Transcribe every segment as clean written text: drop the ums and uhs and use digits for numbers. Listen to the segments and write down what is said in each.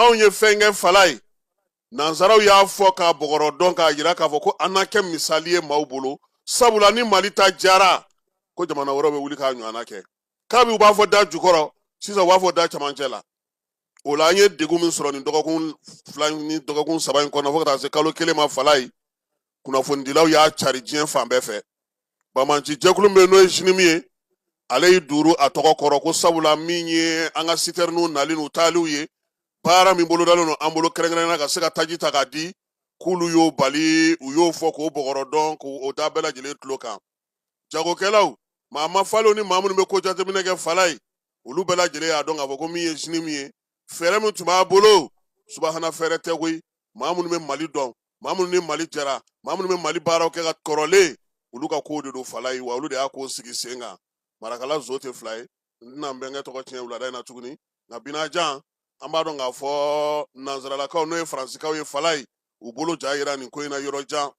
anw ye fɛn kɛ fala ye nansaraw y'a fɔ k'a bɔgɔrɔ dɔn k'a jira k'a fɔ ko an na kɛ misali ye maaw bolo sabula ni Mali ta jara ko jamana wɛrɛw bɛ wuli k'a ɲɔgɔnna kɛ kabi u b'a fɔ da jukɔrɔ sisan u b'a fɔ da camancɛ la o la an ye degun min sɔrɔ nin dɔgɔkun 2 ni dɔgɔkun 3 in kɔnɔ fo ka taa se kalo 1 ma fala ye kunnafonidilaw y'a cari diɲɛ fan bɛɛ fɛ bamanci jɛkulu min bɛ n'o ye sini min ye ale y'i duuru a tɔgɔ kɔrɔ ko sabula min ye an ka citɛrɛnw nali n'u taaliw ye baara min bolodalen don an bolo kɛrɛnkɛrɛnnenya ka se ka taji ta k'a di k'olu y'o bali u y'o fɔ k'o bɔgɔrɔ dɔn k'o da bɛɛ lajɛlen tulo kan jagokɛlaw maa ma falen ni maa minnu bɛ ko jateminɛ kɛ fala ye olu bɛɛ lajɛlen y'a dɔn k'a fɔ ko min ye sini min ye fɛɛrɛ min tun b'a bolo subahana fɛɛrɛ tɛ koyi maa minnu bɛ Mali dɔn maa minnu ni Mali jɛra maa minnu bɛ Mali baaraw kɛ ka kɔrɔlen olu ka kow de don fala ye wa olu de y'a ko sigi sen kan marakala zo tɛ fila ye n tɛna n bɛnkɛ tɔgɔ tiɲɛ wulada in na tuguni nka binajan an b'a dɔn k'a fɔ nanzaralakaw n'o ye faransikaw ye fala ye u bolo ja yira nin ko in na yɔrɔ jan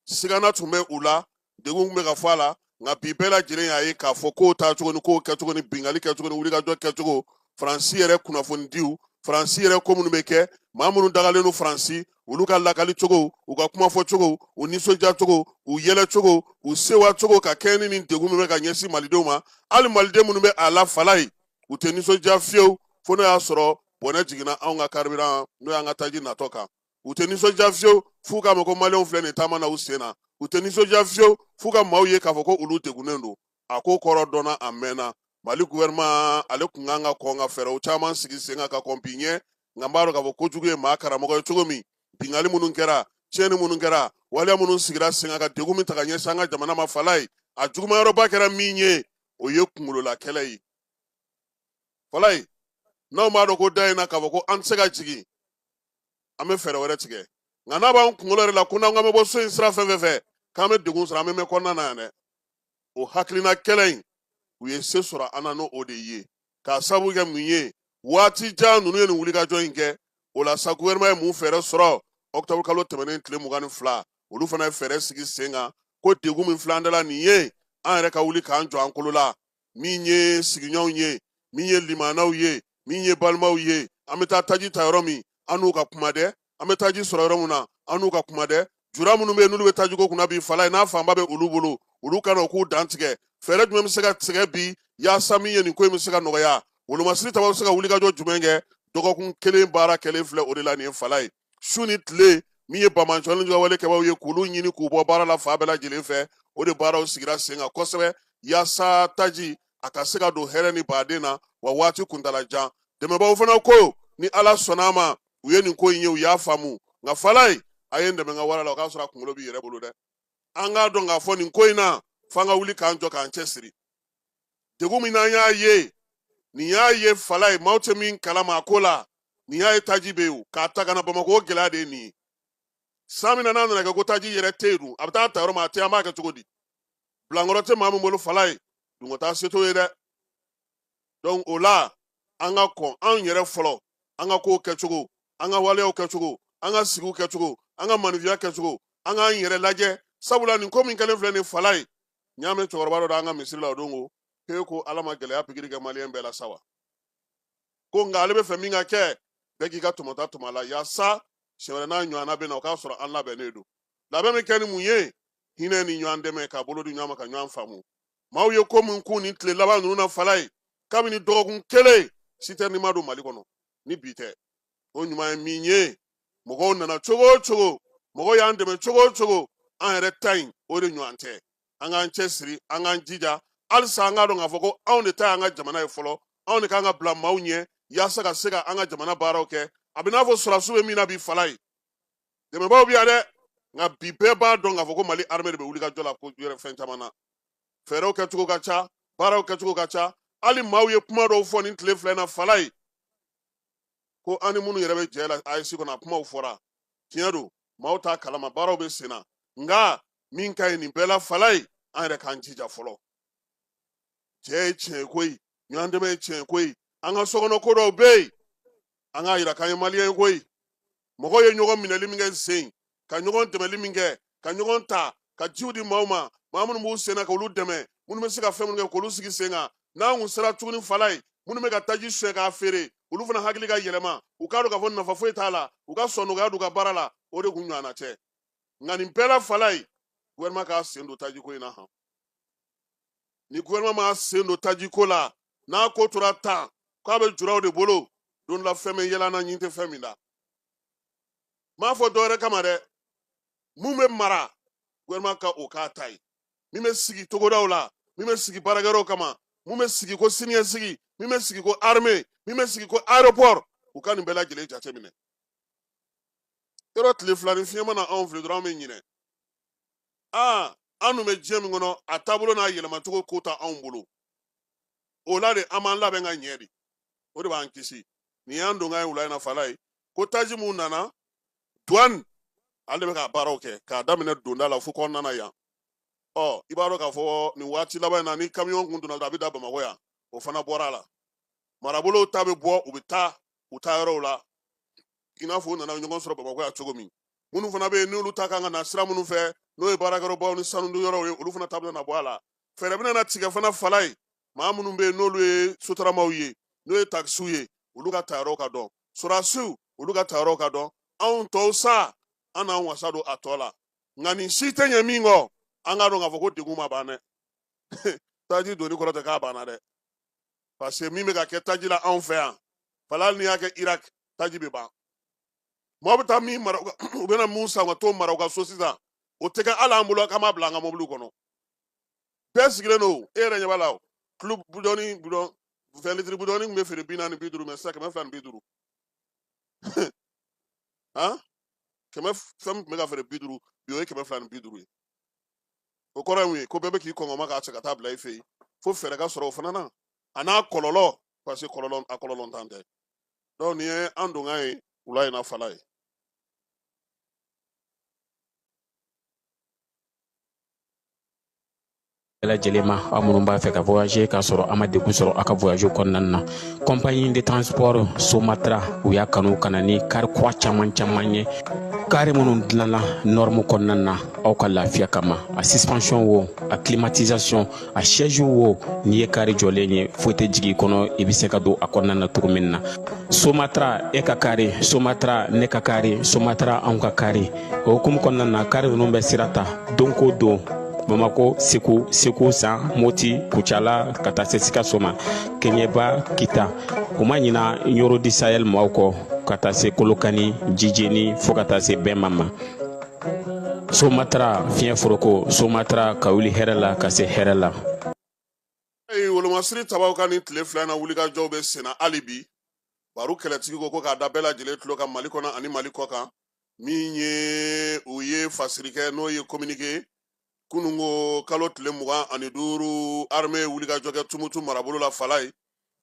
sigana tun bɛ u la degun tun bɛ ka fɔ a la nka bi bɛɛ lajɛlen y'a ye k'a fɔ kow taa cogo ni kow kɛcogo ni bingali kɛcogo ni wulikajɔ kɛcogo faransi yɛrɛ kunnafonidiw faransi yɛrɛ ko minnu bɛ kɛ maa minnu dagalen don faransi olu ka lakali cogo u ka kuma fɔ cogo u nisɔndiya cogo u yɛlɛ cogo u sewa cogo ka kɛɲɛ ni nin degun min bɛ ka ɲɛsin malidenw ma hali maliden minnu bɛ a la fala ye u tɛ nisɔndiya fiyewu fo n'o y'a sɔrɔ bɔnɛ jiginna anw ka karibiran n'o y'an ka taji natɔ kan u tɛ nisɔndiya fiyewu f'u k'a mɛn ko maliyɛnw filɛ nin taama na u sen na u tɛ nisɔndiya fiyewu f'u ka maaw ye k'a fɔ ko olu degunnen don a ko kɔrɔ dɔnna a mɛnna Mali gouvernement ale kun kan ka kɔn ka fɛɛrɛw caman sigi sen kan ka kɔn bi ɲɛ nka n b'a dɔn k'a fɔ kojugu ye maa karamɔgɔ ye cogo min bingali minnu kɛra tiɲɛni minnu kɛra waleya minnu sigira sen kan ka degun min ta ka ɲɛsin an ka jamana ma fala ye a jugumayɔrɔba kɛra min ye o ye kunkololakɛlɛ ye fala ye n'aw b'a dɔn ko da in na k'a fɔ ko an tɛ se ka jigin an bɛ fɛɛrɛ wɛrɛ tigɛ nka n'a b'an kunkolo yɛrɛ la ko n'an ka bɛ bɔ so in sira fɛn fɛn fɛ k'an bɛ degun sɔrɔ an bɛ mɛn kɔnɔna na yan dɛ o hakilina kɛlɛ in u ye se sɔrɔ an na n'o de ye k'a sababu kɛ mun ye waati jan ninnu ye nin wulikajɔ in kɛ o la sa gouvernement ye mun fɛɛrɛ sɔrɔ octobre kalo tɛmɛnen tile 22 olu fana ye fɛɛrɛ sigi sen kan ko degun min filɛ an dala nin ye an yɛrɛ ka wuli k'an jɔ an kolo la min ye sigiɲɔgɔnw ye min ye limanaw ye min ye balimaw ye an bɛ taa taji ta yɔrɔ min an n'u ka kuma dɛ an bɛ taji sɔrɔ yɔrɔ min na an n'u ka kuma dɛ jura minnu bɛ yen n'olu bɛ tajiko kunna bi fala ye n'a fanba bɛ olu bolo olu ka na u k'u dan tigɛ fɛɛrɛ jumɛn bɛ se ka tigɛ bi yaasa min ye nin ko in bɛ se ka nɔgɔya wolomasiri taba bɛ se ka wulikajɔ jumɛn kɛ dɔgɔkun kelen baara kɛlen filɛ o de la nin ye fala ye su ni tile min ye bamancɔni ka wale kɛbaw ye k'olu ɲini k'u bɔ baara la fa bɛɛ lajɛlen fɛ o de baaraw sigira sen kan kosɛbɛ yaasa taji a ka se ka don hɛrɛ ni baden na wa waati kuntala jan dɛmɛbaw fana ko ni ala sɔnna ma u ye nin ko in ye u y'a faamu nka fala ye a ye n dɛmɛ n ka wara la o k'a sɔrɔ a kunkolo b'i yɛrɛ bolo dɛ an k'a dɔn k'a fɔ nin ko in na f'an ka wuli k'an jɔ k'an cɛsiri degun min n'an y'a ye nin y'a ye fala ye maaw tɛ min kalama a ko la nin y'a ye taji bɛ yen k'a ta ka na Bamakɔ o gɛlɛya de ye nin ye san min na n'a nana kɛ ko taji yɛrɛ tɛ yen dun a bɛ taa ta yɔrɔ min a tɛ an b'a kɛ cogo di bilankɔrɔ tɛ maa min bolo fala ye dunko taa se t'o ye dɛ donc o la an ka kɔn anw yɛrɛ fɔlɔ an ka kow kɛcogo an ka waleyaw kɛcogo an ka sigiw kɛcogo an ka maanifinya kɛcogo an k'an yɛrɛ lajɛ sabula nin ko min kɛlen filɛ nin fala ye n y'a mɛn cɛkɔrɔba dɔ da an ka misiri la o don ko k'e ko ala ma gɛlɛya pikiri kɛ maliyɛn bɛɛ la sa wa ko nka ale bɛ fɛ min ka kɛ bɛɛ k'i ka tɔmɔta tɔmɔ a la yaasa siɲɛ wɛrɛ n'a ɲɔgɔnna bɛ na o k'a sɔrɔ an labɛnnen don labɛn bɛ kɛ ni mun ye hinɛ ni ɲɔgɔn dɛmɛ k'a bolo di ɲɔgɔn ma ka ɲɔgɔn faamu maaw ye ko min k'u ni tile laban ninnu na fala ye kabini dɔgɔkun kelen citɛrɛni ma don Mali kɔnɔ ni bi tɛ o ɲuman ye min ye mɔgɔw nana cogo o cogo mɔgɔw y'an dɛmɛ cogo o cogo an yɛrɛ ta in o de ɲɔgɔn tɛ an k'an cɛsiri an k'an jija halisa an k'a dɔn k'a fɔ ko anw de ta y'an ka jamana ye fɔlɔ anw de kan ka bila maaw ɲɛ yaasa ka se ka an ka jamana baaraw kɛ a bɛ n'a fɔ sɔrɔdasiw bɛ min na bi fala ye dɛmɛbaaw bɛ yan dɛ nka bi bɛɛ b'a dɔn k'a fɔ ko Mali armée de bɛ wulikajɔ la ko yɛrɛ fɛn caman na fɛɛrɛw kɛcogo ka ca baaraw kɛcogo ka ca hali maaw ye kuma dɔw fɔ nin tile fila in na fala ye ko an ni minnu yɛrɛ bɛ jɛ la AES kɔnɔ a kumaw fɔra tiɲɛ don maaw t'a kalama baaraw bɛ sen na nka min ka ɲi nin bɛɛ la fala ye an yɛrɛ k'an jija fɔlɔ cɛ ye tiɲɛ koyi ɲɔgɔn dɛmɛ ye tiɲɛ koyi an ka sokɔnɔ ko dɔw bɛ yen an k'a yira k'an ye maliyɛn ye koyi mɔgɔw ye ɲɔgɔn minɛli min kɛ sen ka ɲɔgɔn dɛmɛli min kɛ ka ɲɔgɔn ta ka jiw di maaw ma maa minnu b'u sen na k'olu dɛmɛ minnu bɛ se ka fɛn minnu kɛ k'olu sigi sen kan n'an kun sera tuguni fala ye minnu bɛ ka taji suɲɛ k'a feere olu fana hakili ka yɛlɛma u k'a dɔn k'a fɔ nafa foyi t'a la u ka sɔnɔgɔya d'u ka baara la o de kun ɲɔgɔnna tɛ nka nin bɛɛ la fala ye gouvernement k'a sen don tajiko in na han ni gouvernement m'a sen don tajiko la n'a ko tora tan k'a bɛ juraw de bolo don dɔ la fɛn bɛ yɛlɛ an na ɲin tɛ fɛn min na m'a fɔ dɔwɛrɛ kama dɛ mun bɛ mara gouvernement ka o k'a ta ye min bɛ sigi togodaw la min bɛ sigi baarakɛyɔrɔw kama mun bɛ sigi ko siniɲɛsigi min bɛ sigi ko armée min bɛ sigi ko aéroport u ka nin bɛɛ lajɛlen jateminɛ yɔrɔ tile fila ni fiɲɛ mana anw fili dɔrɔn an bɛ ɲinɛ an dun bɛ diɲɛ min kɔnɔ a taabolo n'a yɛlɛmacogo ko ta anw bolo o la de an b'an labɛn ka ɲɛ de o de b'an kisi nin y'an don ka ye wula in na fala ye ko taji mun nana douane ale de bɛ ka baaraw kɛ k'a daminɛ donda la fo kɔnɔna yan i b'a dɔn k'a fɔ nin waati laban in na ni camion kun donna a bɛ da Bamakɔ yan o fana bɔra a la marabolow ta bɛ bɔ u bɛ taa u taa yɔrɔw la i n'a fɔ u nana ɲɔgɔn sɔrɔ Bamakɔ yan cogo min minnu fana bɛ yen n'olu ta kan ka na sira minnu fɛ n'o ye baarakɛyɔrɔbaw ni sanu yɔrɔw ye olu fana ta bɛ na bɔ a la fɛɛrɛ bɛ na tigɛ fana fala ye maa minnu bɛ yen n'olu ye sotaramaw ye n'o ye takisiw ye olu ka ta yɔrɔ ka dɔn sɔrɔdasiw olu ka ta yɔrɔ ka dɔn anw tɔw sa an n'an wasa don a tɔ la nka nin si tɛ ɲɛ min kɔ an k'a dɔn k'a fɔ ko degun ma ban dɛ taji doni kɔrɔ tɛ k'a banna dɛ parce que min bɛ ka kɛ taji la anw fɛ yan fala hali n'i y'a kɛ Irak taji bɛ ban maaw bɛ taa min mara u bɛna mun san ka t'o mara u ka so sisan o tɛ kɛ hali an bolo k'an b'a bila an ka mɔbiliw kɔnɔ bɛɛ sigilen don e yɛrɛ ɲɛ b'a la kilo bidɔni 20 litiri bidɔni tun bɛ feere 40 50 mɛ sisan 250 kɛmɛ fɛn min tun bɛ ka feere 50 bi o ye 250 ye o kɔrɔ ye mun ye ko bɛɛ bɛ k'i kɔngɔma k'a cɛ ka taa bila i fɛ yen fo fɛɛrɛ ka sɔrɔ o fana na a n'a kɔlɔlɔ parce que a kɔlɔlɔ ntan tɛ donc nin ye an don kan ye wula in na fala ye lajɛlen ma aw minnu b'a fɛ ka voyager k'a sɔrɔ a ma degun sɔrɔ a ka voyage kɔnɔna na compagnie de transport Somatra u y'a kanu ka na ni kari kura caman ye kari minnu dilanna norme kɔnɔna na aw ka lafiya kama a suspension wo a climatisation a siège wo n'i ye kari jɔlen ye foyi tɛ jigin i kɔnɔ i bɛ se ka don a kɔnɔna na cogo min na Somatra e ka kari Somatra ne ka kari Somatra anw ka kari o hukumu kɔnɔna na kari ninnu bɛ sira ta don ko don Bamako, Seko, San, Moti, Kucala, ka taa se Sikaso ma, Keɲeba, Kita. O ma ɲina Yɔrɔ di Sahel maaw kɔ ka taa se Kolokani, Jijeni fo ka taa se Bɛnma ma. Somatra fiɲɛ foroko, Somatra ka wuli hɛrɛ la ka se hɛrɛ la. wolomasiri tabaw ka ni tile fila na wulikajɔw bɛ senna hali bi baro kɛlɛtigi ko k'a da bɛɛ lajɛlen tulo kan Mali kɔnɔ ani Mali kɔ kan min ye u ye fasirikɛ n'o ye communiqué kunungo kalo tile 25 armée wulikajɔ kɛ Tumutu marabolo la fala ye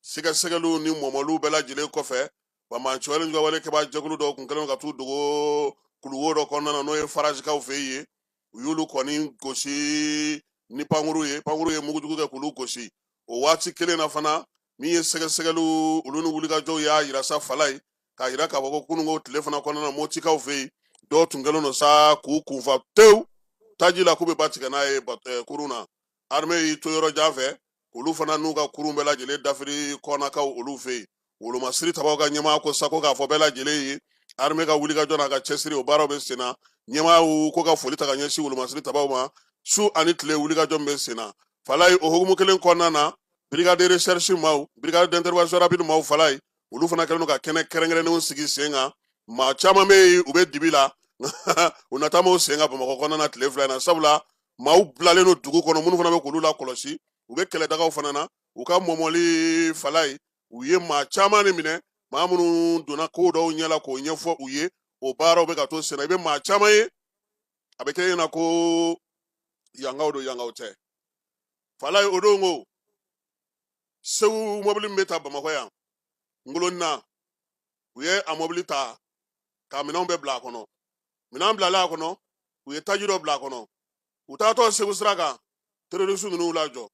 sɛgɛsɛgɛliw ni mɔmɔliw bɛɛ lajɛlen kɔfɛ bamancɔyɛli ka wale kɛba jɛkulu dɔw kun kɛlen ka t'u dogo kuluwo dɔ kɔnɔna na n'o ye farajikaw fɛ yen u y'olu kɔni gosi ni pankuru ye mugujugu kɛ k'olu gosi o waati kelen na fana min ye sɛgɛsɛgɛliw olu ni wulikajɔw y'a yira sa fala ye k'a yira k'a fɔ ko kunungo tile fana kɔnɔna na motikaw fɛ yen dɔw tun kɛlen don sa k'u kunfa tewu taji la k'u bɛ ba tigɛ n'a ye kurun na armée y'i to yɔrɔ jan fɛ olu fana n'u ka kurun bɛɛ lajɛlen dafiri kɔnakaw olu fɛ yen wolomasiri tabaw ka ɲɛmaa ko sako k'a fɔ bɛɛ lajɛlen ye armée ka wulikajɔ n'a ka cɛsiri o baaraw bɛ sen na ɲɛmaaw ko ka foli ta ka ɲɛsin wolomasiri tabaw ma su ani tile wulikajɔ min bɛ sen na fala ye o hukumu kelen kɔnɔna na brigade de recherche maaw brigade d'intervention rapide maaw fala ye olu fana kɛlen don ka kɛnɛ kɛrɛnkɛrɛnnenw sigi sen kan maa caman bɛ yen u bɛ dibi la u nata m'o sen ka Bamakɔ kɔnɔna na tile fila in na sabula maaw bilalen don dugu kɔnɔ minnu fana bɛ k'olu la kɔlɔsi u bɛ kɛlɛdagaw fana na u ka mɔmɔli fala ye u ye maa caman de minɛ maa minnu donna ko dɔw ɲɛ la k'o ɲɛfɔ u ye o baaraw bɛ ka to sen na i bɛ maa caman ye a bɛ kɛ ɲɛna ko yangaw don yangaw tɛ fala ye o don ko Segu mɔbili min bɛ taa Bamakɔ yan Ngoloni na u ye a mɔbili ta ka minɛnw bɛɛ bila a kɔnɔ minɛn bilalen a kɔnɔ u ye taji dɔ bila a kɔnɔ u taatɔ Segu sira kan terroriste ninnu lajɔ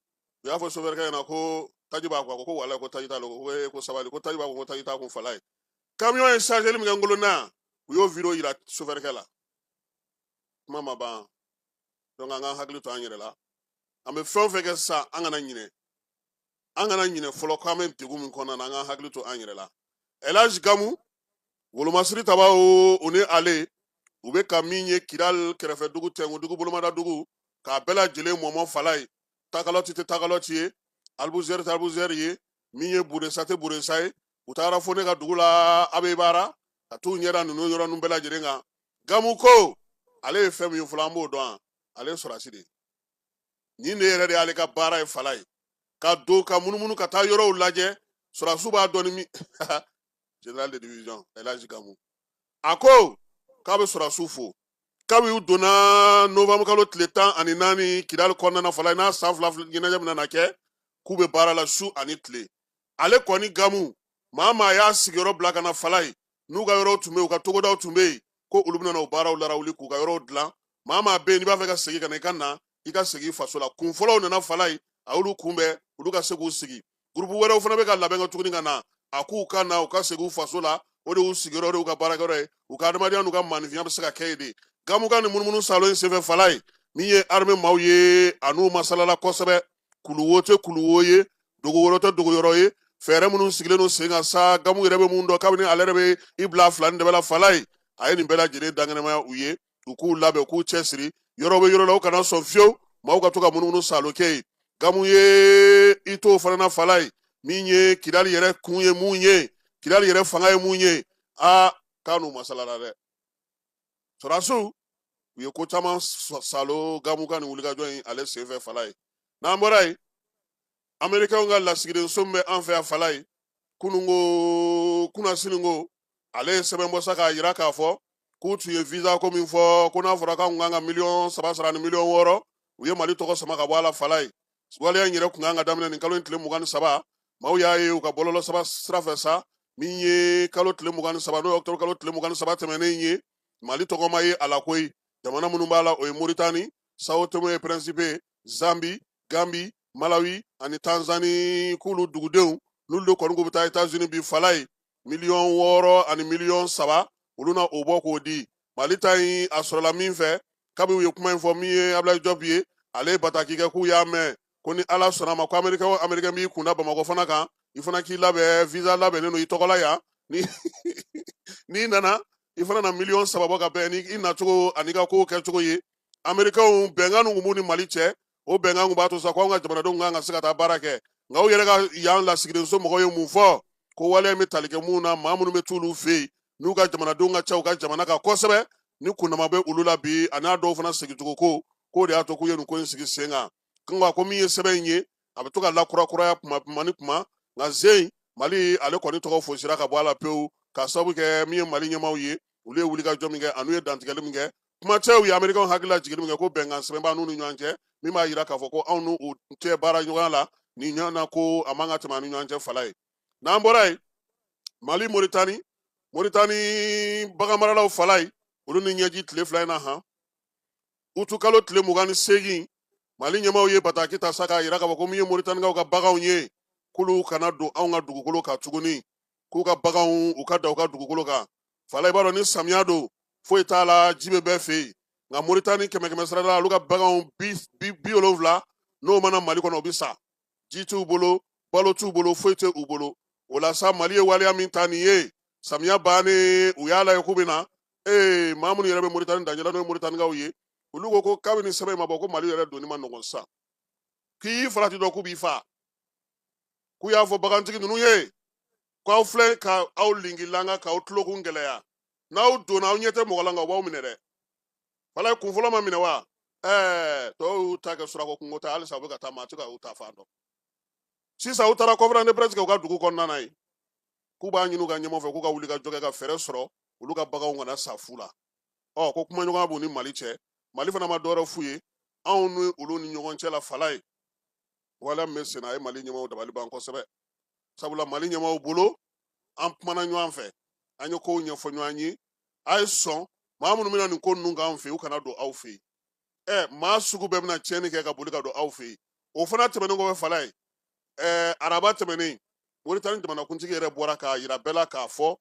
u y'a fɔ sofɛrikɛ ɲɛna ko taji b'a kun ko walayi ko taji t'a la ko sabali ko taji b'a kun ko taji t'a kun fala ye camion ye chargeli min kɛ Ngoloni na yan u y'o video yira sofɛrikɛ la kuma ma ban donc an k'an hakili to an yɛrɛ la an bɛ fɛn o fɛn kɛ sisan an kana ɲinɛ fɔlɔ k'an bɛ degun min kɔnɔna na an k'an hakili to an yɛrɛ la Elaj Gamu wolomasiri taba o ne ale u bɛ ka min ye Kidal kɛrɛfɛ dugu Tɛngu dugu bolomada dugu k'a bɛɛ lajɛlen mɔmɔ fala ye takalɔti tɛ takalɔti ye Albuzɛri tɛ Albuzɛri ye min ye Burensa tɛ Burensa ye u taara fo ne ka dugu la Abebara ka t'u ɲɛda ninnu yɔrɔnin bɛɛ lajɛlen kan Gamu ko ale ye fɛn min ye fɔlɔ an b'o dɔn ale ye sɔrɔdasi de ye nin de yɛrɛ de y'ale ka baara ye fala ye ka don ka munumunu ka taa yɔrɔw lajɛ sɔrɔdasiw b'a dɔn ni min général de division Elaj Gamu a ko k'a bɛ sɔrɔdasiw fo kabi u donna novembre kalo tile 14 Kidal kɔnɔna fala n'a san fila ɲɛnajɛ min na kɛ k'u bɛ baara la su ani tile ale kɔni Gamu maa maa y'a sigiyɔrɔ bila ka na fala ye n'u ka yɔrɔw tun bɛ yen u ka togodaw tun bɛ yen ko olu bɛna o baaraw larawuli k'u ka yɔrɔw dilan maa maa bɛ yen n'i b'a fɛ ka segin ka na i ka na i ka segin i faso la kun fɔlɔw nana fala ye a y'olu kunbɛn olu ka se k'u sigi gurupu wɛrɛw fana bɛ ka labɛn kɛ tuguni ka na a k'u ka na u ka segin u faso la o de y'u sigiyɔrɔ de y'u ka baarakɛyɔrɔ ye u ka adamadenya n'u ka maanifinya bɛ se ka kɛ yen de Gamu ka nin munumunu salon in senfɛ fala ye min ye armée maaw ye a n'u masalala kosɛbɛ kuluwo tɛ kuluwo ye dogo wɛrɛ tɛ dogo yɔrɔ ye fɛɛrɛ minnu sigilen don sen kan sa Gamu yɛrɛ bɛ mun dɔn kabini ale yɛrɛ bɛ i bila fila ni dɛbɛ la fala ye a ye nin bɛɛ lajɛlen dankɛnɛmaya u ye u k'u labɛn u k'u cɛsiri yɔrɔ bɛ yɔrɔ la u kana sɔn fiyewu maaw ka to ka munumunu salon kɛ ye Gamu ye i t'o fana na fala ye min ye Kidal yɛrɛ kun ye mun ye Kidal yɛrɛ fanga ye mun ye k'a n'u masalala dɛ sɔrɔdasiw u ye ko caman salo Gamu ka nin wulikajɔ in ale senfɛ fala ye n'an bɔra yen Américains ka lasigidenso min bɛ an fɛ yan fala ye kunungo kunasiningo ale ye sɛbɛnbɔ sa k'a jira k'a fɔ k'u tun ye visa ko min fɔ ko n'a fɔra k'an kun kan ka $3 sara ni $6 u ye Mali tɔgɔ sama ka bɔ a la fala ye waleya in yɛrɛ kun kan ka daminɛ nin kalo in tile 23 maaw y'a ye u ka bɔlɔlɔ sira fɛ sa min ye kalo tile 23 n'o ye octobre kalo tile 23 tɛmɛnen ye Mali tɔgɔma ye a la koyi jamana minnu b'a la o ye Mauritanie Sao Tome et Principe Zambie Gambie Malawi ani Tanzanie k'olu dugudenw n'olu de kɔni ko bɛ taa États-Unis bi fala ye $6 ani $3 olu na o bɔ k'o di Mali ta in a sɔrɔla min fɛ kabi u ye kuma in fɔ min ye Ablaye Diop ye ale ye bataki kɛ k'u y'a mɛn ko ni Ala sɔnna a ma ko Américain b'i kunda Bamakɔ fana kan i fana k'i labɛn visa labɛnnen don i tɔgɔ la yan n'i nana i fana na $3 bɔ ka bɛn ni i nacogo ani ka kow kɛcogo ye Américains bɛnkan kun b'u ni Mali cɛ o bɛnkan kun b'a to sa ko an ka jamanadenw kan ka se ka taa baara kɛ nka u yɛrɛ ka yan lasigidenso mɔgɔw ye mun fɔ ko waleya in bɛ tali kɛ mun na maa minnu bɛ t'olu fɛ yen n'u ka jamanadenw ka ca u ka jamana kan kosɛbɛ ni kunnama bɛ olu la bi a n'a dɔw fana sigicogo ko k'o de y'a to k'u ye nin ko in sigi sen kan nka ko min ye sɛbɛn in ye a bɛ to ka lakurakuraya kuma ni kuma nka zen Mali ale kɔni tɔgɔ fosira ka bɔ a la pewu ka sababu kɛ min ye Mali ɲɛmaaw ye olu ye wulikajɔ min kɛ a n'u ye dantigɛli min kɛ kuma cɛw ye Américains hakili la jigin min kɛ ko bɛnkan sɛbɛn b'a n'u ni ɲɔgɔn cɛ min b'a jira k'a fɔ ko anw n'u tɛ baara ɲɔgɔnya la nin ɲɔgɔn na ko a man ka tɛmɛ an ni ɲɔgɔn cɛ fala ye n'an bɔra yen Mali Mauritanie baganmaralaw fala ye olu ni ɲɛji tile 2 in na han utu kalo tile 28 Mali ɲɛmaaw ye bataki ta sa k'a jira k'a fɔ ko min ye Mauritanienkaw ka baganw ye k'olu kana don anw ka dugukolo kan tuguni k'u ka baganw u ka da u ka dugukolo kan fala i b'a dɔn ni samiya don foyi t'a la ji bɛ bɛɛ fɛ yen nka Mauritanie 100 sara la olu ka baganw 70 n'o mana Mali kɔnɔ u bɛ sa ji t'u bolo balo t'u bolo foyi tɛ u bolo o la sa Mali ye waleya min ta nin ye samiya bannen u y'a lajɛ k'u bɛ na maa minnu yɛrɛ bɛ Mauritanie danjɛla n'o ye Mauritanienkaw ye olu ko ko kabini sɛbɛn in ma bɔ ko Mali yɛrɛ donni ma nɔgɔn sa k'i farati dɔn k'u b'i fa k'u y'a fɔ bagantigi ninnu ye k'aw filɛ ka aw linkilanga k'aw tulokun gɛlɛya n'aw donna aw ɲɛ tɛ mɔgɔ la nka u b'aw minɛ dɛ fala ye kun fɔlɔ ma minɛ wa tɔw y'u ta kɛ surakɔ kungo ta halisa u bɛ ka taa maa tɛ ka u ta fan dɔn sisan u taara conférence de presse kɛ u ka dugu kɔnɔna ye k'u b'a ɲini u ka ɲɛmɔgɔ fɛ k'u ka wuli ka jɔ kɛ ka fɛɛrɛ sɔrɔ olu ka baganw kana sa fu la ko kumaɲɔgɔnya b'u ni Mali cɛ Mali fana ma dɔwɛrɛ f'u ye anw ni olu ni ɲɔgɔn cɛ la fala ye wala min bɛ sen na a ye Mali ɲɛmɔgɔw dabali ban kosɛbɛ sabula Mali ɲɛmɔgɔw bolo an kumana ɲɔgɔn fɛ an ye kow ɲɛfɔ ɲɔgɔn ye a ye sɔn maa minnu bɛna nin ko ninnu k'an fɛ yen u kana don aw fɛ yen maa sugu bɛɛ bɛna tiɲɛni kɛ ka boli ka don aw fɛ yen o fana tɛmɛnen kɔfɛ fala ye araba tɛmɛnen Mauritanie jamanakuntigi yɛrɛ bɔra k'a jira bɛɛ la k'a fɔ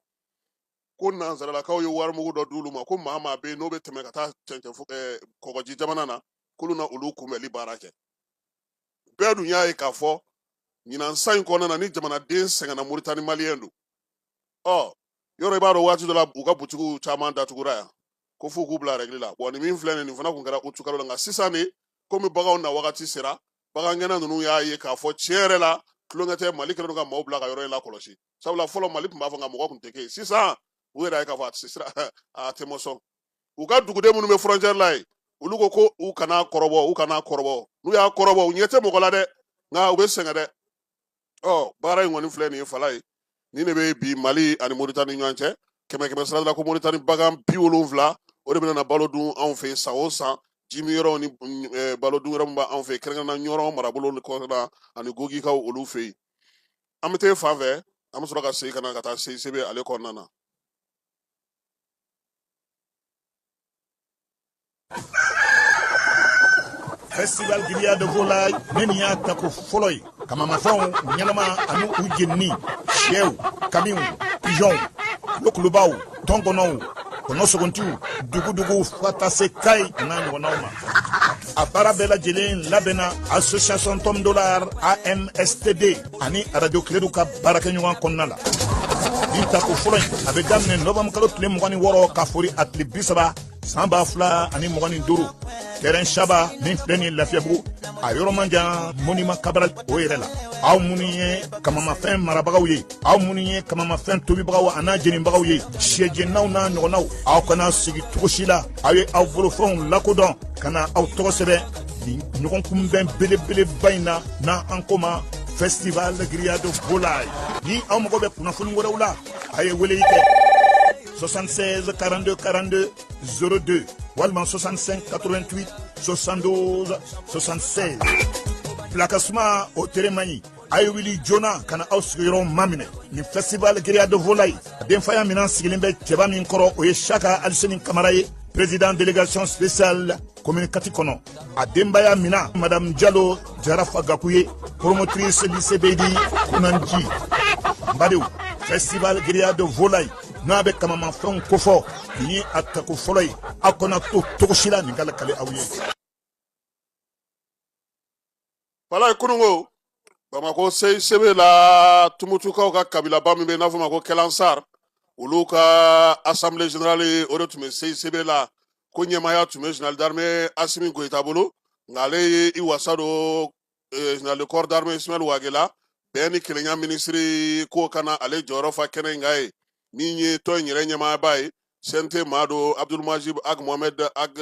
ko nanzaralakaw ye warimugu dɔ d'olu ma ko maa maa bɛ yen n'o bɛ tɛmɛ ka taa kɔgɔji jamana na k'olu na olu kunbɛli baara kɛ bɛɛ dun y'a ye k'a fɔ ɲinan san in kɔnɔna na ni jamanaden sɛgɛnna Mauritanie maliyɛn don yɔrɔ i b'a dɔn waati dɔ la u ka butigiw caman datugura yan ko f'u k'u bila règle la bon nin min filɛ nin fana kun kɛra utu kalo la nka sisan de komi baganw na wagati sera bagangɛnɛ ninnu y'a ye k'a fɔ tiɲɛ yɛrɛ la tulonkɛ tɛ mali kɛlen don ka maaw bila ka yɔrɔ in lakɔlɔsi sabula fɔlɔ mali tun b'a fɔ nka mɔgɔ tun tɛ kɛ yen sisan u yɛrɛ ye k'a fɔ a tɛ mɔsɔn u ka duguden minnu bɛ frontière la yen olu ko u kana kɔrɔbɔ n'u y'a kɔrɔbɔ u ɲɛ tɛ mɔgɔ la dɛ nka u bɛ sɛgɛn dɛ baara in kɔni filɛ nin ye fala ye nin de bɛ bi mali ani moritani ɲɔgɔn cɛ kɛmɛ sara la ko moritani bagan 70 o de bɛna balo dun anw fɛ san o san jimi yɔrɔ ni balo dun yɔrɔ min b'anw fɛ kɛrɛnkɛrɛnna ɲɔrɔ marabolo ni kɔsana ani gogikaw olu fɛ yen an bɛ taa fan fɛ an bɛ sɔrɔ ka segin ka na ka taa sebe ale kɔnɔna na. Festival Grillade de Volaille ne nin y'a tako fɔlɔ ye kamamafɛnw ɲɛnama ani u jenini sɛw kamiw pigeonw kulokulubaw tɔnkɔnɔw kɔnɔsogontiw duguduguw fo ka taa se kayi n'a ɲɔgɔnnaw ma a baara bɛɛ lajɛlen labɛnna association tom dollar amstd ani radio kiledu ka baarakɛɲɔgɔn kɔnɔna la nin tako fɔlɔ in a bɛ daminɛ nɔvɛmu kalo tile 26 ka fori a tile 30 san 2025 terrain Shaba min filɛ nin Lafiyabugu a yɔrɔ man jan monument Cabral o yɛrɛ la aw minnu ye kamamafɛn marabagaw ye aw minnu ye kamamafɛn tobibagaw an'a jenibagaw ye sɛjɛnnaw n'a ɲɔgɔnnaw aw kana sigi cogo si la aw ye aw bolofɛnw lakodɔn ka na aw tɔgɔ sɛbɛn nin ɲɔgɔn kunbɛn belebeleba in na n'an ko ma Festival Grillade de Volaille ni aw mago bɛ kunnafoni wɛrɛw la a ye weleli kɛ 76 42 42 02 walima 65 88 72 76 Filakasuma o teremaɲi a ye wuli joona ka na aw sigiyɔrɔ maminɛ ni Festival Grillade de Volaille a denfaya minan sigilen bɛ cɛba min kɔrɔ o ye Saka Aliseni Kamara ye président délégation spéciale commune kati kɔnɔ a denbaya mina madame Diallo Jarafa Gakou ye promotrice lycée Beydi Kunanji Badew Festival Grillade de Volaille n'a bɛ kamamafɛnw kofɔ nin ye a tako fɔlɔ ye aw kana to cogo si la nin ka lakale aw ye. Fala ye kunungo Bamako sebe la tumutukaw ka kabilaba min bɛ n'a fɔ ma ko Kɛlansar olu ka assemblée générale o de tun bɛ sebe la ko ɲɛmaaya tun bɛ général d'armée Asimi Goyita bolo nka ale ye i wasa don général de corps d'armée Ismaël Wagela bɛn ni kelenya ministre ko kana ale jɔyɔrɔ fa kɛnɛ in kan ye min ye tɔn in yɛrɛ ɲɛmaaba ye CNT maa don Abdulmajib Ag Mohamed Ag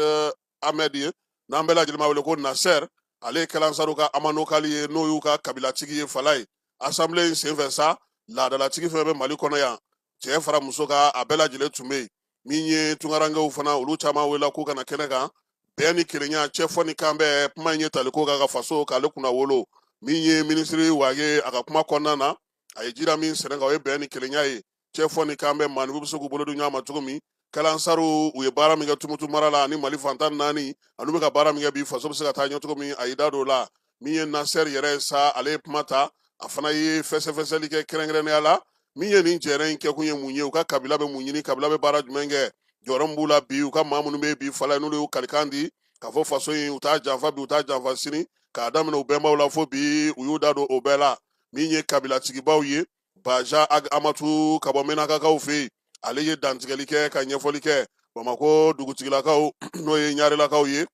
Ahmed ye n'an bɛɛ lajɛlen b'a wele ko Nasser ale ye Kɛlansaru ka amanokali ye n'o y'u ka kabilatigi ye fala ye assemblée in senfɛ sa laadalatigi fɛn bɛ Mali kɔnɔ yan cɛ fara muso ka a bɛɛ lajɛlen tun bɛ yen min ye tunkarankew fana olu caman wele k'u kana kɛnɛ kan bɛn ni kelenya cɛ fɔ ni kan bɛɛ kuma in ye tali ko kan ka faso k'ale kunna wolo min ye ministre Wage a ka kuma kɔnɔna na a ye jira min sɛnɛ kan o ye bɛn ni kelenya ye cɛ fɔ ni kan bɛɛ maanifu bɛ se k'u bolo don ɲɔgɔn ma cogo min Kɛlansaru u ye baara min kɛ tumutu mara la ani Mali fantan 4 anu bɛ ka baara min kɛ bi faso bɛ se ka taa ɲɛ cogo min a y'i da don o la min ye Nasser yɛrɛ sa ale ye kuma ta a fana ye fɛsɛfɛsɛli kɛ kɛrɛnkɛrɛnnenya la min ye nin jɛrɛ in kɛkun ye mun ye u ka kabila bɛ mun ɲini kabila bɛ baara jumɛn kɛ jɔyɔrɔ min b'u la bi u ka maa minnu bɛ bi fala n'olu y'u kalikan di k'a fɔ faso in u t'a janfa bi u t'a janfa sini k'a daminɛ u bɛnbaw la fo bi u y'u da don o bɛɛ la min ye kabilatigibaw ye Baja Ag Amatu ka bɔ Menakakaw fɛ yen ale ye dantigɛli kɛ ka ɲɛfɔli kɛ Bamako dugutigilakaw n'o ye ɲarelakaw ye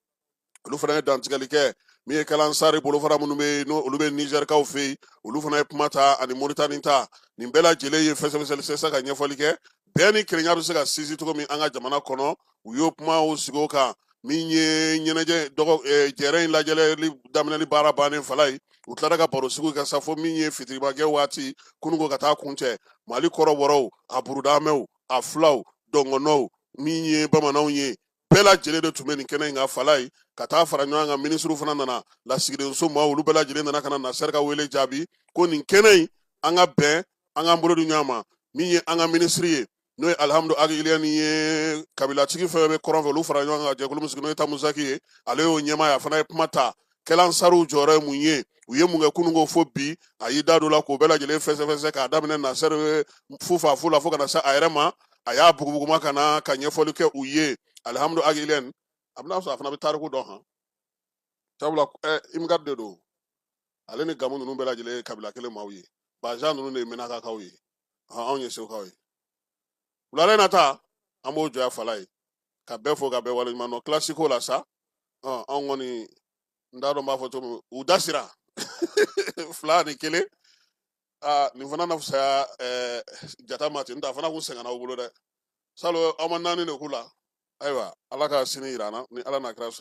olu fana ye dantigɛli kɛ min ye Kɛlansari bolofara minnu bɛ yen n'olu bɛ Nizɛrikaw fɛ yen olu fana ye kuma ta ani Moritani ta nin bɛɛ lajɛlen ye fɛsɛfɛsɛli sisan ka ɲɛfɔli kɛ bɛɛ ni kelenya bɛ se ka sinsin cogo min an ka jamana kɔnɔ u y'o kumaw sigi o kan min ye ɲɛnajɛ jɛrɛ in lajɛli daminɛli baara bannen fala ye u tilara ka baro sigiw kɛ sa fo min ye fitirimakɛ waati kununko ka taa kuncɛ Mali kɔrɔbɔrɔw a burudamɛw a filaw dɔngɔnɔw min ye bamananw ye bɛɛ lajɛlen de tun bɛ nin kɛnɛ in kan fala ye ka taa fara ɲɔgɔn kan ministre fana nana lasigidenso ma olu bɛɛ lajɛlen nana ka na Nasser ka wele jaabi ko nin kɛnɛ in an ka bɛn an k'an bolo di ɲɔgɔn ma min ye an ka ministre ye n'o ye Alhamdu Ag Iliyani ye kabilatigi fɛn bɛ kɔrɔn fɛ olu fara ɲɔgɔn kan jɛkulu min sigi n'o ye Tamuzaki ye ale y'o ɲɛmaa ye a fana ye kuma ta Kɛlansaru jɔyɔrɔ ye mun ye u ye mun kɛ kununko fo bi a y'i da don la k'o bɛɛ lajɛlen fɛsɛfɛsɛ k'a daminɛ Nasser fufa fu la fo ka na se a yɛrɛ ma a y'a bugubuguma ka na ka ɲɛfɔli kɛ u ye Alhamdu Ag Iliyani a bɛna sɔrɔ a fana bɛ tariku dɔn han sabula Imgad de don ale ni Gamu ninnu bɛɛ lajɛlen ye kabila kelen maaw ye Baja ninnu de ye Menakakaw ye anw ye Sekukaw ye wulada in na ta an b'o jɔya fala ye ka bɛɛ fo ka bɛɛ waleɲuman dɔn kilasiko la sa anw kɔni n t'a dɔn n b'a fɔ cogo min u da sira 2 ni 1 nin fana na fisaya jata ma ten n tɛ a fana kun sɛgɛnna u bolo dɛ salon aw ma 4 de k'u la ayiwa ala ka sini yira an na ni ala n'a kira